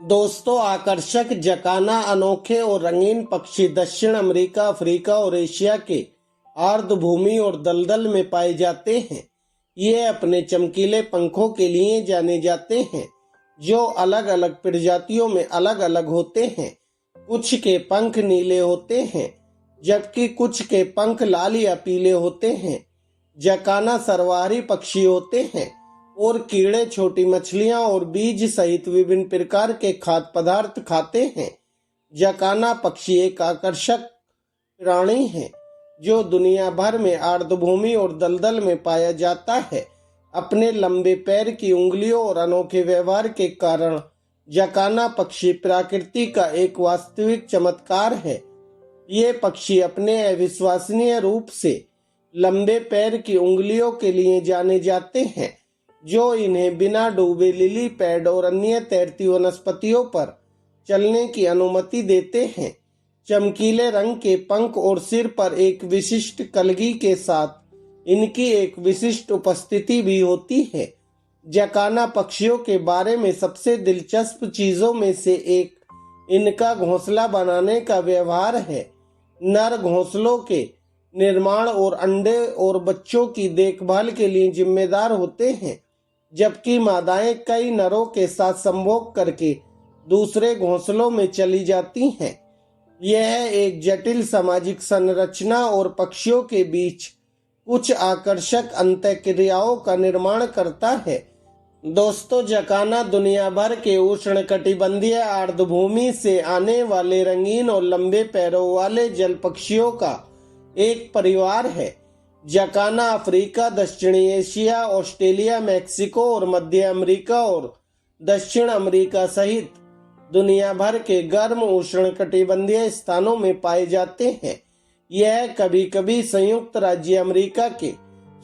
दोस्तों, आकर्षक जकाना अनोखे और रंगीन पक्षी दक्षिण अमेरिका, अफ्रीका और एशिया के आर्द्रभूमि और दलदल में पाए जाते हैं। ये अपने चमकीले पंखों के लिए जाने जाते हैं, जो अलग अलग प्रजातियों में अलग अलग होते हैं। कुछ के पंख नीले होते हैं, जबकि कुछ के पंख लाल या पीले होते हैं। जकाना सर्वाहारी पक्षी होते हैं और कीड़े, छोटी मछलियां और बीज सहित विभिन्न प्रकार के खाद्य पदार्थ खाते हैं। जकाना पक्षी एक आकर्षक प्राणी है जो दुनिया भर में आर्द्रभूमि और दलदल में पाया जाता है। अपने लंबे पैर की उंगलियों और अनोखे व्यवहार के कारण जकाना पक्षी प्रकृति का एक वास्तविक चमत्कार है। ये पक्षी अपने अविश्वसनीय रूप से लंबे पैर की उंगलियों के लिए जाने जाते हैं, जो इन्हें बिना डूबे लिली पैड और अन्य तैरती वनस्पतियों पर चलने की अनुमति देते हैं। चमकीले रंग के पंख और सिर पर एक विशिष्ट कलगी के साथ इनकी एक विशिष्ट उपस्थिति भी होती है। जकाना पक्षियों के बारे में सबसे दिलचस्प चीजों में से एक इनका घोंसला बनाने का व्यवहार है। नर घोंसलों के निर्माण और अंडे और बच्चों की देखभाल के लिए जिम्मेदार होते हैं, जबकि मादाएं कई नरों के साथ संभोग करके दूसरे घोंसलों में चली जाती हैं। यह एक जटिल सामाजिक संरचना और पक्षियों के बीच कुछ आकर्षक अंतःक्रियाओं का निर्माण करता है। दोस्तों, जकाना दुनिया भर के उष्णकटिबंधीय आर्द्रभूमि से आने वाले रंगीन और लंबे पैरों वाले जल पक्षियों का एक परिवार है। जकाना अफ्रीका, दक्षिणी एशिया, ऑस्ट्रेलिया, मैक्सिको और मध्य अमेरिका और दक्षिण अमेरिका सहित दुनिया भर के गर्म उष्णकटिबंधीय स्थानों में पाए जाते हैं। यह कभी कभी संयुक्त राज्य अमेरिका के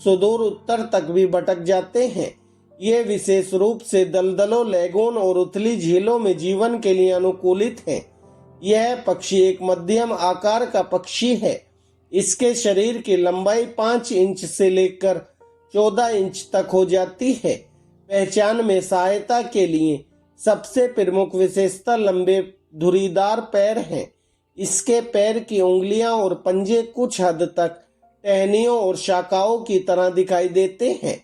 सुदूर उत्तर तक भी भटक जाते हैं। ये विशेष रूप से दलदलों, लैगून और उथली झीलों में जीवन के लिए अनुकूलित हैं। यह पक्षी एक मध्यम आकार का पक्षी है। इसके शरीर की लंबाई 5 इंच से लेकर 14 इंच तक हो जाती है। पहचान में सहायता के लिए सबसे प्रमुख विशेषता लंबे धुरीदार पैर हैं। इसके पैर की उंगलियां और पंजे कुछ हद तक टहनियों और शाखाओं की तरह दिखाई देते हैं।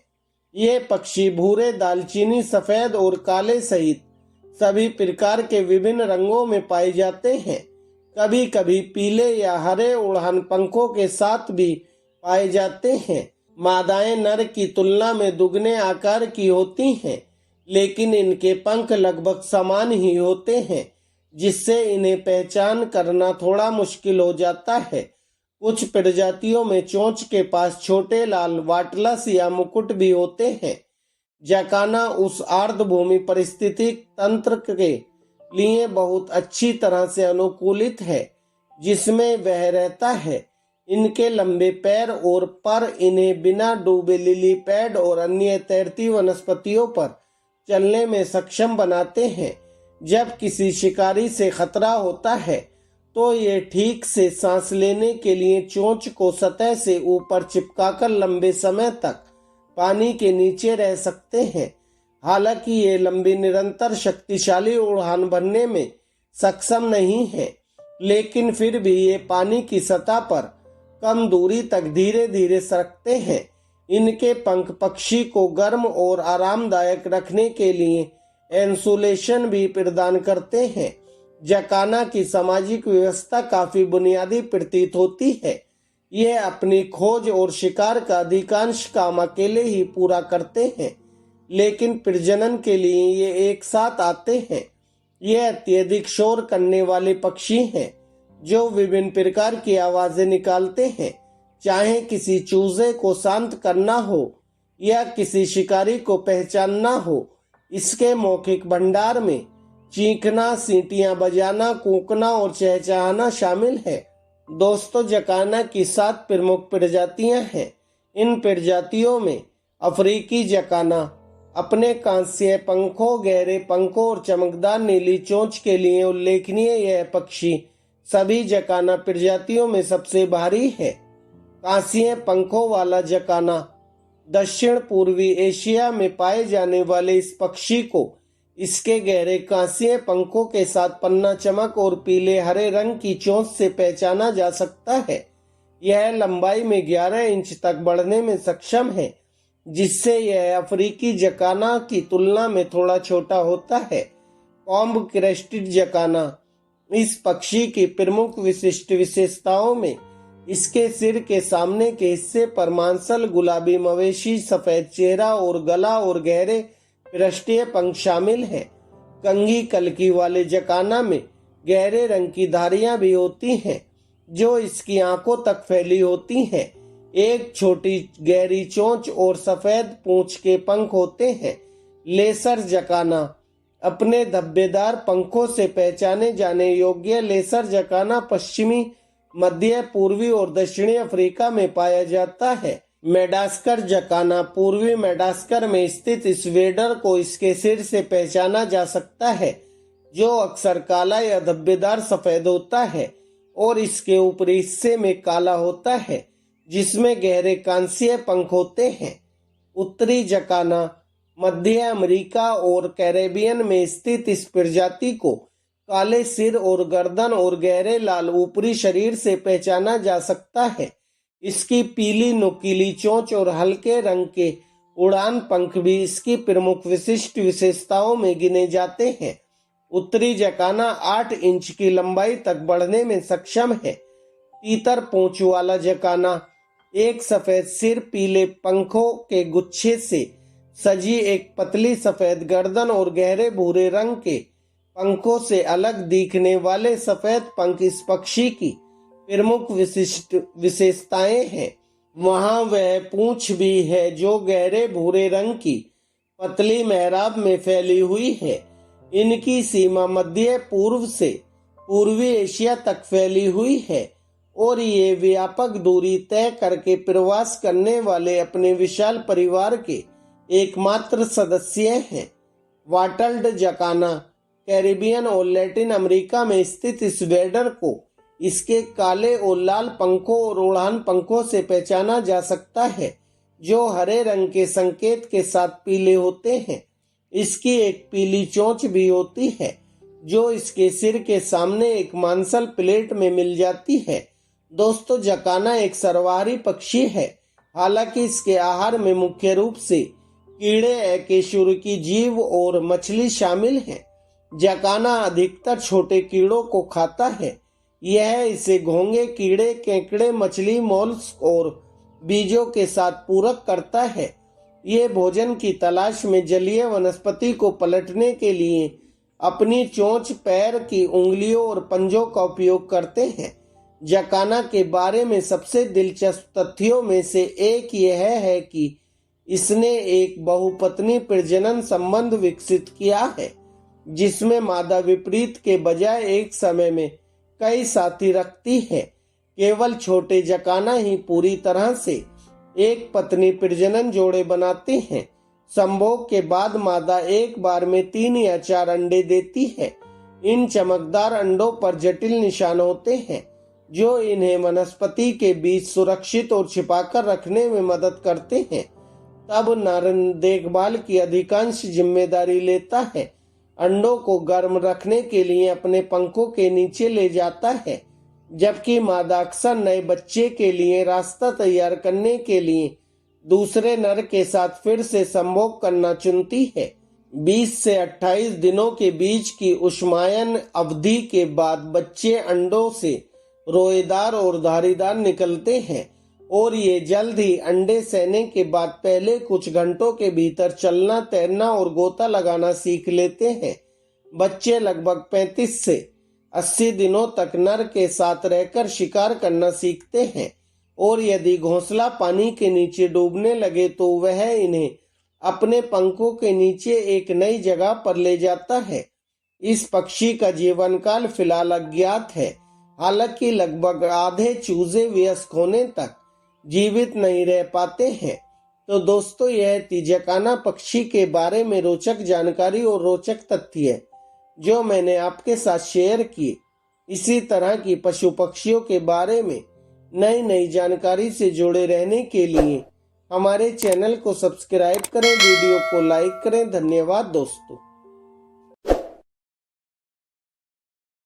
ये पक्षी भूरे, दालचीनी, सफेद और काले सहित सभी प्रकार के विभिन्न रंगों में पाए जाते हैं। कभी कभी पीले या हरे उड़ान पंखों के साथ भी पाए जाते हैं। मादाएं नर की तुलना में दुगने आकार की होती हैं, लेकिन इनके पंख लगभग समान ही होते हैं, जिससे इन्हें पहचान करना थोड़ा मुश्किल हो जाता है। कुछ प्रजातियों में चोंच के पास छोटे लाल वाटलस या मुकुट भी होते हैं। जकाना उस आर्द्रभूमि पारिस्थितिक तंत्र के लिए बहुत अच्छी तरह से अनुकूलित है जिसमें वह रहता है। इनके लंबे पैर और पर इन्हें बिना डूबे लिली पैड और अन्य तैरती वनस्पतियों पर चलने में सक्षम बनाते हैं। जब किसी शिकारी से खतरा होता है तो ये ठीक से सांस लेने के लिए चोंच को सतह से ऊपर चिपकाकर लंबे समय तक पानी के नीचे रह सकते हैं। हालांकि ये लंबी, निरंतर, शक्तिशाली उड़ान भरने में सक्षम नहीं है, लेकिन फिर भी ये पानी की सतह पर कम दूरी तक धीरे धीरे सरकते हैं। इनके पंख पक्षी को गर्म और आरामदायक रखने के लिए इंसुलेशन भी प्रदान करते हैं। जकाना की सामाजिक व्यवस्था काफी बुनियादी प्रतीत होती है। यह अपनी खोज और शिकार का अधिकांश काम अकेले ही पूरा करते हैं, लेकिन प्रजनन के लिए ये एक साथ आते हैं। ये अत्यधिक शोर करने वाले पक्षी हैं जो विभिन्न प्रकार की आवाजें निकालते हैं, चाहे किसी चूजे को शांत करना हो या किसी शिकारी को पहचानना हो। इसके मौखिक भंडार में चीखना, सीटियां बजाना, कूकना और चहचहाना शामिल है। दोस्तों, जकाना की 7 प्रमुख प्रजातियां हैं। इन प्रजातियों में अफ्रीकी जकाना अपने कांस्य पंखों, गहरे पंखों और चमकदार नीली चोंच के लिए उल्लेखनीय यह पक्षी सभी जकाना प्रजातियों में सबसे भारी है। कांस्य पंखों वाला जकाना दक्षिण पूर्वी एशिया में पाए जाने वाले इस पक्षी को इसके गहरे कांसीय पंखों के साथ पन्ना चमक और पीले हरे रंग की चोंच से पहचाना जा सकता है। यह लंबाई में 11 इंच तक बढ़ने में सक्षम है, जिससे यह अफ्रीकी जकाना की तुलना में थोड़ा छोटा होता है। Comb crested जकाना। इस पक्षी की प्रमुख विशिष्ट विशेषताओं में इसके सिर के सामने के हिस्से पर मांसल गुलाबी मवेशी सफेद चेहरा और गला और गहरे पृष्ठीय पंख शामिल हैं। कंघी कलकी वाले जकाना में गहरे रंग की धारियां भी होती हैं, जो इसकी आंखों तक फैली होती हैं। एक छोटी गहरी चोंच और सफेद पूंछ के पंख होते हैं। Lesser jacana. अपने धब्बेदार पंखों से पहचाने जाने योग्य लेसर जकाना पश्चिमी, मध्य, पूर्वी और दक्षिणी अफ्रीका में पाया जाता है। मेडागास्कर जकाना। पूर्वी मेडागास्कर में स्थित इस वेडर को इसके सिर से पहचाना जा सकता है, जो अक्सर काला या धब्बेदार सफेद होता है और इसके ऊपरी हिस्से में काला होता है, जिसमें गहरे कांसीय पंख होते हैं। उत्तरी जकाना। मध्य अमेरिका और कैरेबियन में स्थित इस प्रजाति को काले सिर और गर्दन और गहरे लाल ऊपरी शरीर से पहचाना जा सकता है। इसकी पीली नुकीली चोंच और हल्के रंग के उड़ान पंख भी इसकी प्रमुख विशिष्ट विशेषताओं में गिने जाते हैं। उत्तरी जकाना 8 इंच की लंबाई तक बढ़ने में सक्षम है। तीतर पूंछ वाला जकाना। एक सफेद सिर, पीले पंखों के गुच्छे से सजी एक पतली सफेद गर्दन और गहरे भूरे रंग के पंखों से अलग दिखने वाले सफेद पंख इस पक्षी की प्रमुख विशिष्ट विशेषताएं हैं। वहां वह पूंछ भी है जो गहरे भूरे रंग की पतली मेहराब में फैली हुई है। इनकी सीमा मध्य पूर्व से पूर्वी एशिया तक फैली हुई है और ये व्यापक दूरी तय करके प्रवास करने वाले अपने विशाल परिवार के एकमात्र सदस्य हैं। वाटल्ड जकाना। कैरिबियन और लैटिन अमेरिका में स्थित इस वेडर को इसके काले और लाल पंखों और उड़ान पंखों से पहचाना जा सकता है, जो हरे रंग के संकेत के साथ पीले होते हैं। इसकी एक पीली चोंच भी होती है, जो इसके सिर के सामने एक मांसल प्लेट में मिल जाती है। दोस्तों, जकाना एक सर्वहारी पक्षी है। हालांकि इसके आहार में मुख्य रूप से कीड़े, अकशेरुकी जीव और मछली शामिल हैं। जकाना अधिकतर छोटे कीड़ों को खाता है। यह इसे घोंगे, कीड़े, केकड़े, मछली, मोल्स्क और बीजों के साथ पूरक करता है। ये भोजन की तलाश में जलीय वनस्पति को पलटने के लिए अपनी चोंच, पैर की उंगलियों और पंजों का उपयोग करते हैं। जकाना के बारे में सबसे दिलचस्प तथ्यों में से एक यह है कि इसने एक बहुपत्नी प्रजनन संबंध विकसित किया है, जिसमें मादा विपरीत के बजाय एक समय में कई साथी रखती है। केवल छोटे जकाना ही पूरी तरह से एक पत्नी प्रजनन जोड़े बनाते हैं। संभोग के बाद मादा एक बार में 3 या 4 अंडे देती है। इन चमकदार अंडों पर जटिल निशान होते हैं, जो इन्हें वनस्पति के बीच सुरक्षित और छिपाकर रखने में मदद करते हैं। तब नर देखभाल की अधिकांश जिम्मेदारी लेता है। अंडों को गर्म रखने के लिए अपने पंखों के नीचे ले जाता है, जबकि मादा अक्सर नए बच्चे के लिए रास्ता तैयार करने के लिए दूसरे नर के साथ फिर से संभोग करना चुनती है। 20 से 28 दिनों के बीच की उष्मायन अवधि के बाद बच्चे अंडों से रोएदार और धारीदार निकलते हैं और ये जल्द ही अंडे सहने के बाद पहले कुछ घंटों के भीतर चलना, तैरना और गोता लगाना सीख लेते हैं। बच्चे लगभग 35 से 80 दिनों तक नर के साथ रहकर शिकार करना सीखते हैं और यदि घोंसला पानी के नीचे डूबने लगे तो वह इन्हें अपने पंखों के नीचे एक नई जगह पर ले जाता है। इस पक्षी का जीवन काल फिलहाल अज्ञात है। हालांकि लगभग आधे चूजे वयस्क होने तक जीवित नहीं रह पाते हैं। तो दोस्तों, यह थी जकाना पक्षी के बारे में रोचक जानकारी और रोचक तथ्य जो मैंने आपके साथ शेयर किए। इसी तरह की पशु पक्षियों के बारे में नई नई जानकारी से जुड़े रहने के लिए हमारे चैनल को सब्सक्राइब करें, वीडियो को लाइक करें। धन्यवाद दोस्तों।